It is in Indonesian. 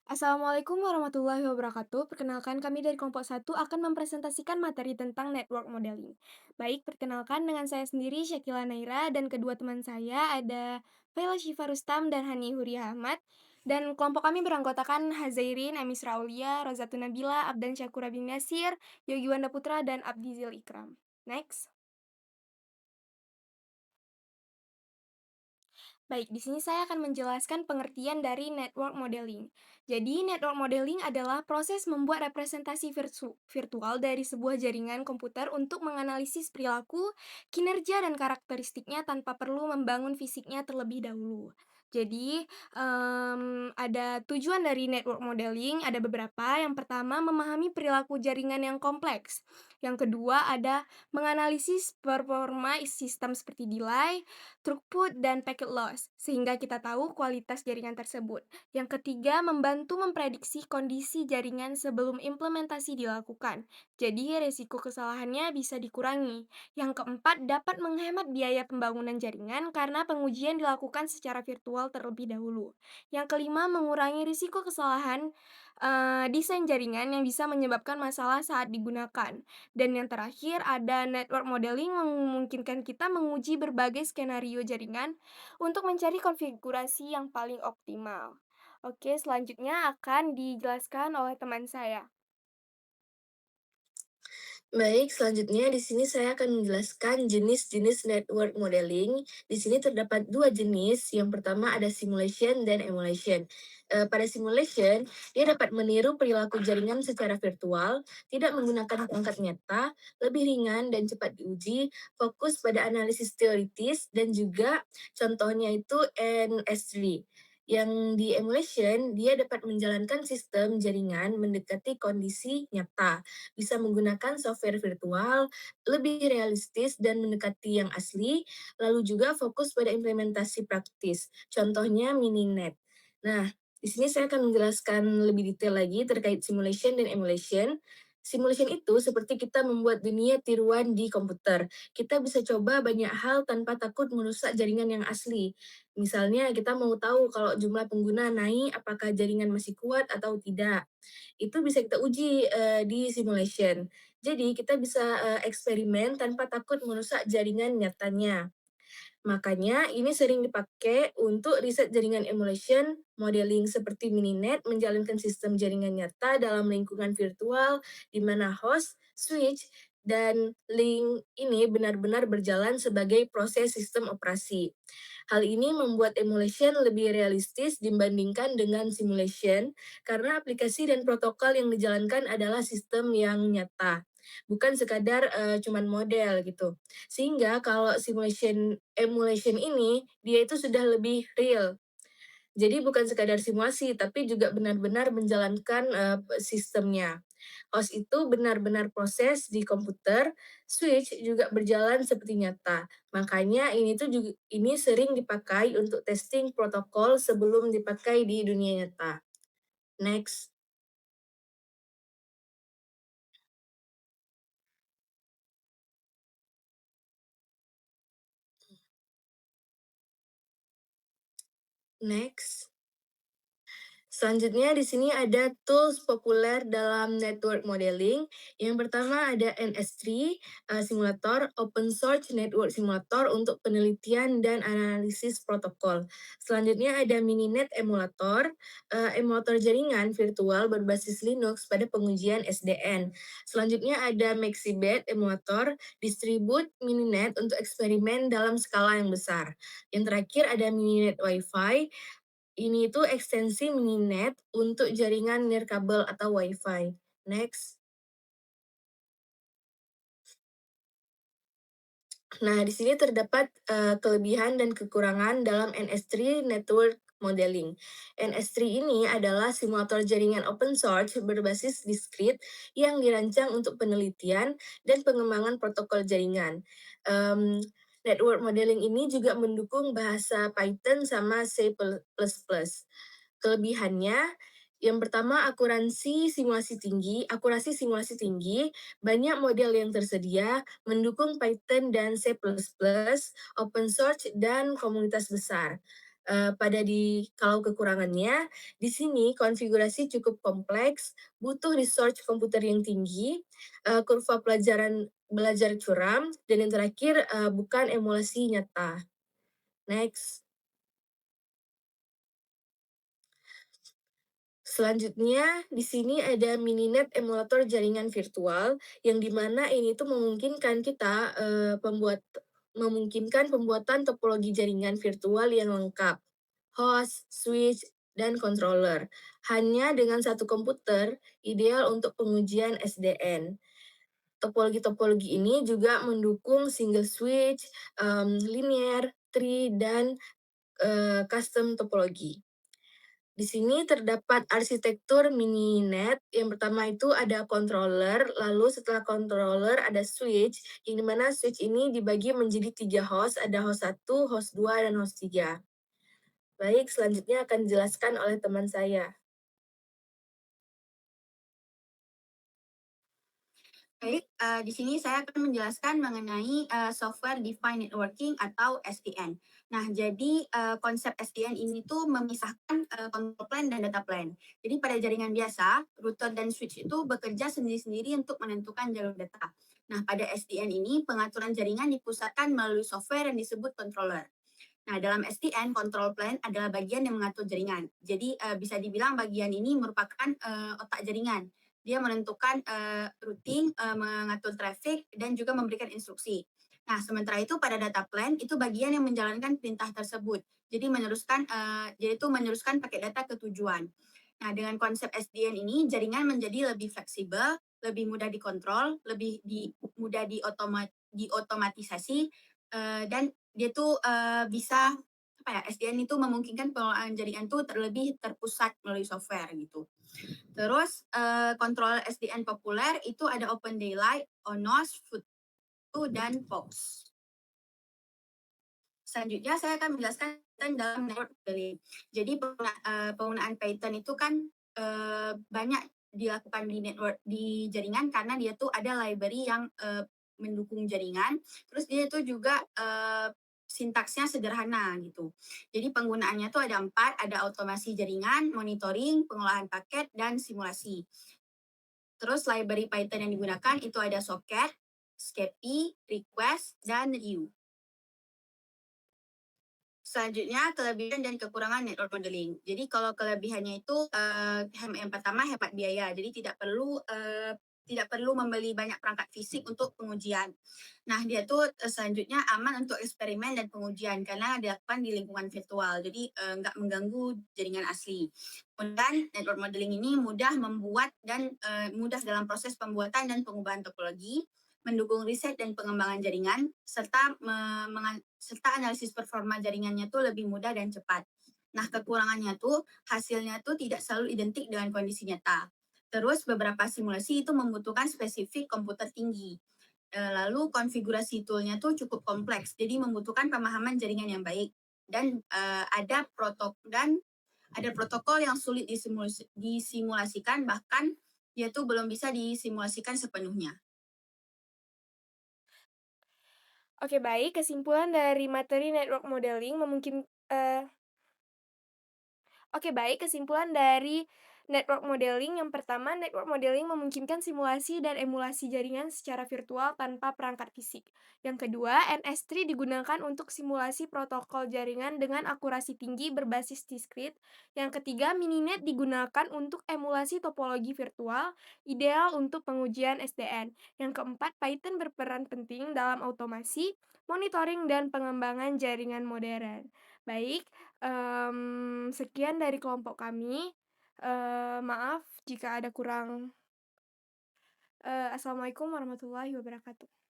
Assalamualaikum warahmatullahi wabarakatuh. Perkenalkan kami dari kelompok satu akan mempresentasikan materi tentang network modeling. Baik, perkenalkan dengan saya sendiri Syakila Naira dan kedua teman saya ada Vela Syifa Rustam dan Hani Huria Ahmad. Dan kelompok kami beranggotakan Hazairin, Amis Raulia, Rozatun Nabila, Abdan Syakura bin Yasir, Yogi Wanda Putra, dan Abdizil Ikram. Next. Baik, di sini saya akan menjelaskan pengertian dari network modeling. Jadi, network modeling adalah proses membuat representasi virtual dari sebuah jaringan komputer untuk menganalisis perilaku, kinerja, dan karakteristiknya tanpa perlu membangun fisiknya terlebih dahulu. Jadi, ada tujuan dari network modeling, ada beberapa. Yang pertama, memahami perilaku jaringan yang kompleks. Yang kedua, ada menganalisis performa sistem seperti delay, throughput, dan packet loss, sehingga kita tahu kualitas jaringan tersebut. Yang ketiga, membantu memprediksi kondisi jaringan sebelum implementasi dilakukan. Jadi, resiko kesalahannya bisa dikurangi. Yang keempat, dapat menghemat biaya pembangunan jaringan karena pengujian dilakukan secara virtual terlebih dahulu. Yang kelima, mengurangi risiko kesalahan desain jaringan yang bisa menyebabkan masalah saat digunakan. Dan yang terakhir, ada network modeling memungkinkan kita menguji berbagai skenario jaringan untuk mencari konfigurasi yang paling optimal. Oke, selanjutnya akan dijelaskan oleh teman saya. Baik, selanjutnya di sini saya akan menjelaskan jenis-jenis network modeling. Di sini terdapat dua jenis. Yang pertama ada simulation dan emulation. Pada simulation, dia dapat meniru perilaku jaringan secara virtual, tidak menggunakan perangkat nyata, lebih ringan dan cepat diuji, fokus pada analisis teoritis, dan juga contohnya itu NS3. Yang di emulation, dia dapat menjalankan sistem jaringan mendekati kondisi nyata, bisa menggunakan software virtual, lebih realistis dan mendekati yang asli, lalu juga fokus pada implementasi praktis. Contohnya Mininet. Nah, di sini saya akan menjelaskan lebih detail lagi terkait simulation dan emulation. Simulation itu seperti kita membuat dunia tiruan di komputer. Kita bisa coba banyak hal tanpa takut merusak jaringan yang asli. Misalnya kita mau tahu kalau jumlah pengguna naik, apakah jaringan masih kuat atau tidak. Itu bisa kita uji di simulation. Jadi kita bisa eksperimen tanpa takut merusak jaringan nyatanya. Makanya ini sering dipakai untuk riset jaringan emulation, modeling seperti Mininet menjalankan sistem jaringan nyata dalam lingkungan virtual di mana host, switch, dan link ini benar-benar berjalan sebagai proses sistem operasi. Hal ini membuat emulation lebih realistis dibandingkan dengan simulation karena aplikasi dan protokol yang dijalankan adalah sistem yang nyata, bukan sekadar cuman model gitu. Sehingga kalau emulation ini, dia itu sudah lebih real. Jadi bukan sekadar simulasi, tapi juga benar-benar menjalankan sistemnya. Host itu benar-benar proses di komputer, switch juga berjalan seperti nyata. Makanya ini sering dipakai untuk testing protokol sebelum dipakai di dunia nyata. Next. Next. Selanjutnya di sini ada tools populer dalam network modeling. Yang pertama ada NS3 simulator, open source network simulator untuk penelitian dan analisis protokol. Selanjutnya ada Mininet emulator, emulator jaringan virtual berbasis Linux pada pengujian SDN. Selanjutnya ada Maxibet emulator, distribut Mininet untuk eksperimen dalam skala yang besar. Yang terakhir ada Mininet Wi-Fi, ini itu ekstensi Mininet untuk jaringan nirkabel atau WiFi. Next. Nah, di sini terdapat kelebihan dan kekurangan dalam NS3 Network Modeling. NS3 ini adalah simulator jaringan open source berbasis diskrit yang dirancang untuk penelitian dan pengembangan protokol jaringan. Um, Network modeling ini juga mendukung bahasa Python sama C++. Kelebihannya, yang pertama akurasi simulasi tinggi, banyak model yang tersedia, mendukung Python dan C++, open source, dan komunitas besar. Kalau kekurangannya, di sini konfigurasi cukup kompleks, butuh research komputer yang tinggi, kurva belajar curam, dan yang terakhir, bukan emulasi nyata. Next. Selanjutnya, di sini ada Mininet emulator jaringan virtual, yang di mana ini tuh memungkinkan pembuatan topologi jaringan virtual yang lengkap, host, switch, dan controller, hanya dengan satu komputer, ideal untuk pengujian SDN. Topologi-topologi ini juga mendukung single switch, linear, tree, dan custom topologi. Di sini terdapat arsitektur mininet. Yang pertama itu ada controller, lalu setelah controller ada switch, yang dimana switch ini dibagi menjadi 3 host, ada host 1, host 2, dan host 3. Baik, selanjutnya akan dijelaskan oleh teman saya. Baik, di sini saya akan menjelaskan mengenai, Software Defined Networking atau SDN. Nah, jadi, konsep SDN ini tuh memisahkan, control plane dan data plane. Jadi pada jaringan biasa, router dan switch itu bekerja sendiri-sendiri untuk menentukan jalur data. Nah, pada SDN ini pengaturan jaringan dipusatkan melalui software yang disebut controller. Nah, dalam SDN, control plane adalah bagian yang mengatur jaringan. Jadi, bisa dibilang bagian ini merupakan, otak jaringan. Dia menentukan, routing, mengatur traffic, dan juga memberikan instruksi. Nah, sementara itu pada data plane, itu bagian yang menjalankan perintah tersebut. Jadi itu meneruskan paket data ke tujuan. Nah, dengan konsep SDN ini, jaringan menjadi lebih fleksibel, lebih mudah dikontrol, mudah diotomatisasi, dan dia tuh, bisa apa ya, SDN itu memungkinkan pengelolaan jaringan tuh terlebih terpusat melalui software gitu. Terus, kontrol SDN populer itu ada Open Daylight, ONOS, Futu, dan POX. Selanjutnya saya akan menjelaskan Python dalam network modeling. Jadi penggunaan Python itu kan, banyak dilakukan di jaringan karena dia tuh ada library yang, mendukung jaringan, terus dia tuh juga, sintaksnya sederhana gitu. Jadi penggunaannya tuh ada 4, ada otomasi jaringan, monitoring, pengolahan paket, dan simulasi. Terus library Python yang digunakan itu ada socket, Scapy, request, dan Ryu. Selanjutnya kelebihan dan kekurangan network modeling. Jadi kalau kelebihannya itu, yang pertama hemat biaya, jadi tidak perlu membeli banyak perangkat fisik untuk pengujian. Nah, dia tuh, selanjutnya aman untuk eksperimen dan pengujian karena dilakukan di lingkungan virtual, jadi, nggak mengganggu jaringan asli. Kemudian network modeling ini mudah dalam proses pembuatan dan pengubahan topologi, mendukung riset dan pengembangan jaringan, serta analisis performa jaringannya tuh lebih mudah dan cepat. Nah, kekurangannya tuh hasilnya tuh tidak selalu identik dengan kondisi nyata. Terus beberapa simulasi itu membutuhkan spesifik komputer tinggi. Lalu konfigurasi toolnya tuh cukup kompleks, jadi membutuhkan pemahaman jaringan yang baik. Dan ada protokol yang sulit disimulasikan, bahkan dia tuh belum bisa disimulasikan sepenuhnya. Oke, baik. Kesimpulan dari materi network modeling memungkin eee Oke, baik. Kesimpulan dari network modeling, yang pertama, network modeling memungkinkan simulasi dan emulasi jaringan secara virtual tanpa perangkat fisik. Yang kedua, NS3 digunakan untuk simulasi protokol jaringan dengan akurasi tinggi berbasis diskrit. Yang ketiga, Mininet digunakan untuk emulasi topologi virtual, ideal untuk pengujian SDN. Yang keempat, Python berperan penting dalam otomasi, monitoring, dan pengembangan jaringan modern. Baik, sekian dari kelompok kami, maaf jika ada kurang. Assalamualaikum warahmatullahi wabarakatuh.